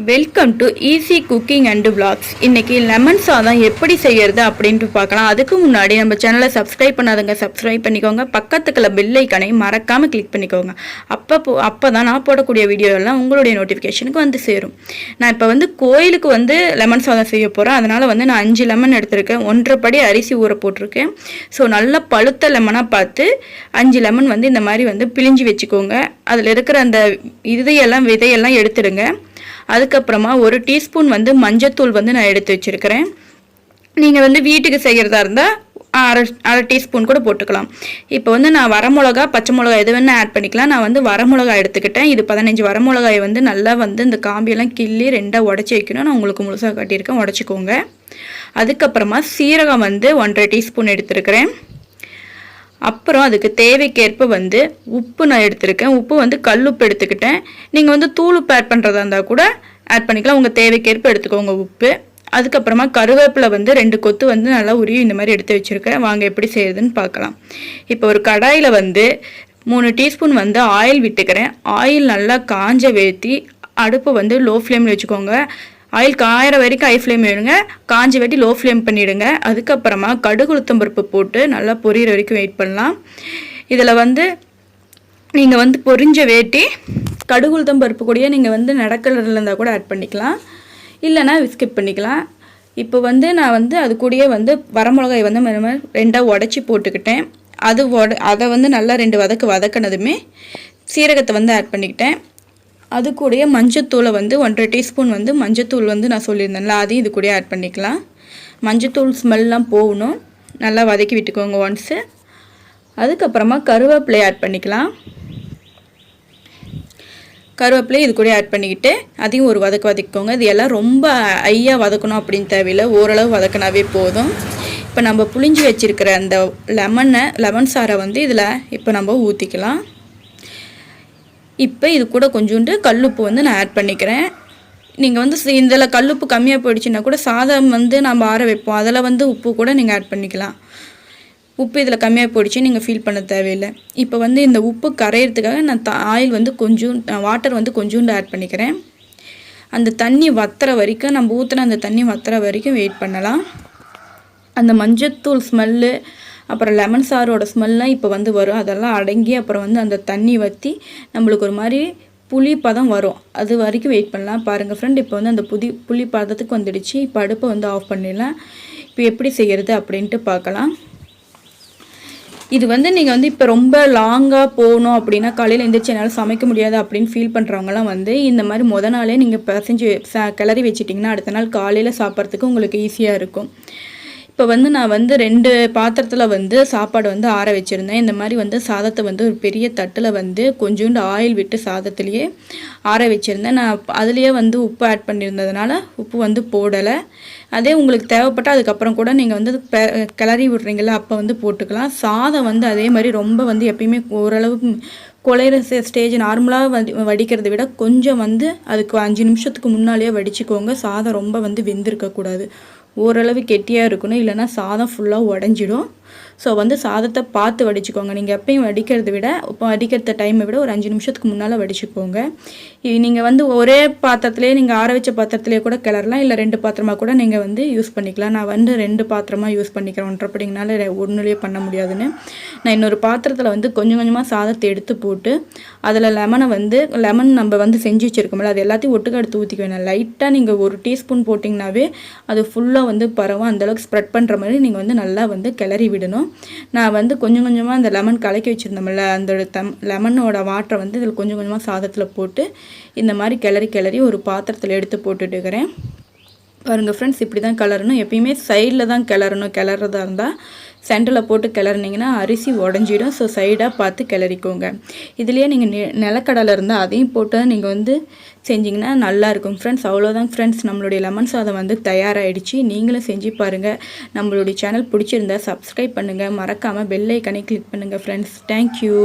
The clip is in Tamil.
Welcome to easy cooking and vlogs. இன்னைக்கு லெமன் சாதம் எப்படி செய்யறது அப்படின்ட்டு பார்க்கலாம். அதுக்கு முன்னாடி நம்ம சேனலை சப்ஸ்கிரைப் பண்ணாதவங்க சப்ஸ்கிரைப் பண்ணிக்கோங்க. பக்கத்துக்குள்ள பெல் ஐகானை மறக்காம கிளிக் பண்ணிக்கோங்க. அப்பதான் நான் போடக்கூடிய வீடியோ எல்லாம் உங்களுடைய நோட்டிஃபிகேஷனுக்கு வந்து சேரும். நான் இப்போ வந்து கோயிலுக்கு வந்து லெமன் சாதம் செய்ய போகிறேன். அதனால் வந்து நான் 5 லெமன் எடுத்திருக்கேன். 1.5 படி அரிசி ஊற போட்டிருக்கேன். ஸோ நல்ல பழுத்த லெமனாக பார்த்து 5 லெமன் வந்து இந்த மாதிரி வந்து பிழிஞ்சு வச்சுக்கோங்க. அதில் இருக்கிற அந்த விதையெல்லாம் எடுத்துடுங்க. அதுக்கப்புறமா 1 டீஸ்பூன் வந்து மஞ்சத்தூள் வந்து நான் எடுத்து வச்சுருக்கிறேன். நீங்கள் வந்து வீட்டுக்கு செய்கிறதா இருந்தால் அரை டீஸ்பூன் கூட போட்டுக்கலாம். இப்போ வந்து நான் வரமிளகா பச்சை மிளகா எது வேணால் ஆட் பண்ணிக்கலாம். நான் வந்து வரமிளகா எடுத்துக்கிட்டேன். இது 15 வரமிளகாயை வந்து நல்லா வந்து இந்த காம்பியெல்லாம் கிள்ளி 2 உடச்சி வைக்கணும். நான் உங்களுக்கு முழுசாக காட்டியிருக்கேன், உடச்சிக்கோங்க. அதுக்கப்புறமா சீரகம் வந்து 1.5 டீஸ்பூன் எடுத்துருக்கிறேன். அப்புறம் அதுக்கு தேவைக்கேற்ப வந்து உப்பு நான் எடுத்திருக்கேன். உப்பு வந்து கல்லுப்பு எடுத்துக்கிட்டேன். நீங்கள் வந்து தூள் உப்பு ஆட் பண்ணுறதா இருந்தால் கூட ஆட் பண்ணிக்கலாம். உங்கள் தேவைக்கேற்ப எடுத்துக்கோங்க உப்பு. அதுக்கப்புறமா கருவேப்பிலை வந்து 2 கொத்து வந்து நல்லா உருவி இந்த மாதிரி எடுத்து வச்சுருக்கேன். வாங்க எப்படி செய்யுதுன்னு பார்க்கலாம். இப்போ ஒரு கடாயில் வந்து 3 டீஸ்பூன் வந்து ஆயில் விட்டுக்கிறேன். ஆயில் நல்லா காஞ்ச வேத்தி அடுப்பு வந்து லோ ஃப்ளேமில் வச்சுக்கோங்க. ஆயில் காயிற வரைக்கும் ஹை ஃப்ளேம் வேணுங்க. காஞ்சி வெட்டி லோ ஃப்ளேம் பண்ணிவிடுங்க. அதுக்கப்புறமா கடுகு உளுத்தம் பருப்பு போட்டு நல்லா பொரியிற வரைக்கும் வெயிட் பண்ணலாம். இதில் வந்து நீங்கள் வந்து பொரிஞ்ச வேட்டி கடுகு உளுத்தம் பருப்பு கூடயே நீங்கள் வந்து நடக்கலரில் இருந்தால் கூட ஆட் பண்ணிக்கலாம், இல்லைனா ஸ்கிப் பண்ணிக்கலாம். இப்போ வந்து நான் வந்து அது கூடயே வந்து வரமிளகாய் வந்து 2 உடச்சி போட்டுக்கிட்டேன். அதை வந்து நல்லா 2 வதக்கினதுமே சீரகத்தை வந்து ஆட் பண்ணிக்கிட்டேன். அது கூடயே மஞ்சத்தூளை வந்து 1.5 டீஸ்பூன் வந்து மஞ்சத்தூள் வந்து நான் சொல்லியிருந்தேன்ல, அதையும் இது கூட ஆட் பண்ணிக்கலாம். மஞ்சத்தூள் ஸ்மெல்லாம் போகணும். நல்லா வதக்கி விட்டுக்கோங்க ஒன்ஸு. அதுக்கப்புறமா கருவேப்பிலை ஆட் பண்ணிக்கலாம். கருவேப்பிலை இது கூட ஆட் பண்ணிக்கிட்டு அதையும் ஒரு வதக்கிக்கோங்க. இது எல்லாம் ரொம்ப ஐயா வதக்கணும் அப்படின்னு தேவையில்லை, ஓரளவு வதக்கினாவே போதும். இப்போ நம்ம புளிஞ்சு வச்சுருக்கிற அந்த லெமன் சாரை வந்து இதில் இப்போ நம்ம ஊற்றிக்கலாம். இப்போ இது கூட கொஞ்சோண்டு கல்லுப்பு வந்து நான் ஆட் பண்ணிக்கிறேன். நீங்கள் வந்து இதில் கல்லுப்பு கம்மியாக போயிடுச்சுன்னா கூட சாதம் வந்து நம்ம ஆற வைப்போம், அதில் வந்து உப்பு கூட நீங்கள் ஆட் பண்ணிக்கலாம். உப்பு இதில் கம்மியாக போயிடுச்சு நீங்கள் ஃபீல் பண்ண தேவையில்லை. இப்போ வந்து இந்த உப்பு கரையிறதுக்காக நான் ஆயில் வந்து வாட்டர் வந்து கொஞ்சோண்டு ஆட் பண்ணிக்கிறேன். அந்த தண்ணி வத்துற வரைக்கும், நம்ம ஊற்றின அந்த தண்ணி வத்துற வரைக்கும் வெயிட் பண்ணலாம். அந்த மஞ்சத்தூள் ஸ்மெல்லு அப்புறம் லெமன் சாரோட ஸ்மெல்லாம் இப்போ வந்து வரும். அதெல்லாம் அடங்கி அப்புறம் வந்து அந்த தண்ணி வற்றி நம்மளுக்கு ஒரு மாதிரி புளி பதம் வரும். அது வரைக்கும் வெயிட் பண்ணலாம். பாருங்கள் ஃப்ரெண்ட், இப்போ வந்து அந்த புளி பதத்துக்கு வந்துடுச்சு. இப்போ அடுப்பை வந்து ஆஃப் பண்ணிடலாம். இப்போ எப்படி செய்கிறது அப்படின்ட்டு பார்க்கலாம். இது வந்து நீங்கள் வந்து இப்போ ரொம்ப லாங்காக போகணும் அப்படின்னா, காலையில் எந்திரிச்சு என்னால் சமைக்க முடியாது அப்படின்னு ஃபீல் பண்ணுறவங்களாம் வந்து இந்த மாதிரி நாளே நீங்கள் பிசைஞ்சு கிளறி வச்சிட்டிங்கன்னா அடுத்த நாள் காலையில் சாப்பிட்றதுக்கு உங்களுக்கு ஈஸியாக இருக்கும். இப்போ வந்து நான் வந்து 2 பாத்திரத்தில் வந்து சாப்பாடு வந்து ஆற வச்சுருந்தேன். இந்த மாதிரி வந்து சாதத்தை வந்து ஒரு பெரிய தட்டில் வந்து கொஞ்சோண்டு ஆயில் விட்டு சாதத்துலேயே ஆற வச்சுருந்தேன். நான் அதுலேயே வந்து உப்பு ஆட் பண்ணியிருந்ததுனால உப்பு வந்து போடலை. அதே உங்களுக்கு தேவைப்பட்டால் அதுக்கப்புறம் கூட நீங்கள் வந்து கிளறி விட்றீங்களா அப்போ வந்து போட்டுக்கலாம். சாதம் வந்து அதே மாதிரி ரொம்ப வந்து எப்பயுமே ஓரளவு குழையிற ஸ்டேஜ் நார்மலாக வடிக்கிறத விட கொஞ்சம் வந்து அதுக்கு 5 நிமிஷத்துக்கு முன்னாலேயே வடிச்சுக்கோங்க. சாதம் ரொம்ப வந்து வெந்திருக்கக்கூடாது, ஓரளவு கெட்டியாக இருக்கணும், இல்லைனா சாதம் ஃபுல்லாக உடஞ்சிடும். ஸோ வந்து சாதத்தை பார்த்து வடிச்சுக்கோங்க. நீங்கள் எப்பயும் வடிக்கிற டைமை விட ஒரு 5 நிமிஷத்துக்கு முன்னால் வடிச்சுக்கோங்க. நீங்கள் வந்து ஒரே பாத்திரத்துலேயே நீங்கள் ஆற வச்ச பாத்திரத்துலேயே கூட கிளறலாம், இல்லை 2 பாத்திரமாக கூட நீங்கள் வந்து யூஸ் பண்ணிக்கலாம். நான் வந்து 2 பாத்திரமாக யூஸ் பண்ணிக்கிறேன். 1.5 படிங்கனால ஒன்றுலேயே பண்ண முடியாதுன்னு நான் இன்னொரு பாத்திரத்தில் வந்து கொஞ்சமாக சாதத்தை எடுத்து போட்டு அதில் லெமன் நம்ம வந்து செஞ்சு வச்சுருக்கோம்ல, அது எல்லாத்தையும் ஒட்டுக்க எடுத்து ஊற்றிக்க வேணாம். லைட்டாக நீங்கள் 1 டீஸ்பூன் போட்டிங்கனாவே அது ஃபுல்லாக வந்து பரவும். அந்தளவுக்கு ஸ்ப்ரெட் பண்ணுற மாதிரி நீங்கள் வந்து நல்லா வந்து கிளறி விடணும். நான் வந்து கொஞ்சமாக அந்த லெமன் கலக்கி வச்சுருந்தோம்ல, அந்த லெமனோட வாட்டரை வந்து இதில் கொஞ்சமாக சாதத்தில் போட்டு இந்த மாதிரி கிளறி ஒரு பாத்திரத்தில் எடுத்து போட்டுட்டுக்கிறேன். பாருங்கள் ஃப்ரெண்ட்ஸ், இப்படி தான் கிளறணும். எப்பயுமே சைடில் தான் கிளறதா இருந்தால் சென்டரில் போட்டு கிளறினீங்கன்னா அரிசி உடஞ்சிடும். ஸோ சைடாக பார்த்து கிளறிக்கோங்க. இதுலேயே நீங்கள் நிலக்கடலை இருந்தால் அதையும் போட்டு நீங்கள் வந்து செஞ்சிங்கன்னா நல்லாயிருக்கும் ஃப்ரெண்ட்ஸ். அவ்வளோதான் ஃப்ரெண்ட்ஸ், நம்மளுடைய லெமன் சாதம் வந்து தயாராகிடுச்சு. நீங்களும் செஞ்சு பாருங்கள். நம்மளுடைய சேனல் பிடிச்சிருந்தா சப்ஸ்கிரைப் பண்ணுங்கள், மறக்காமல் பெல் ஐக்கானை கிளிக் பண்ணுங்கள் ஃப்ரெண்ட்ஸ். தேங்க்யூ.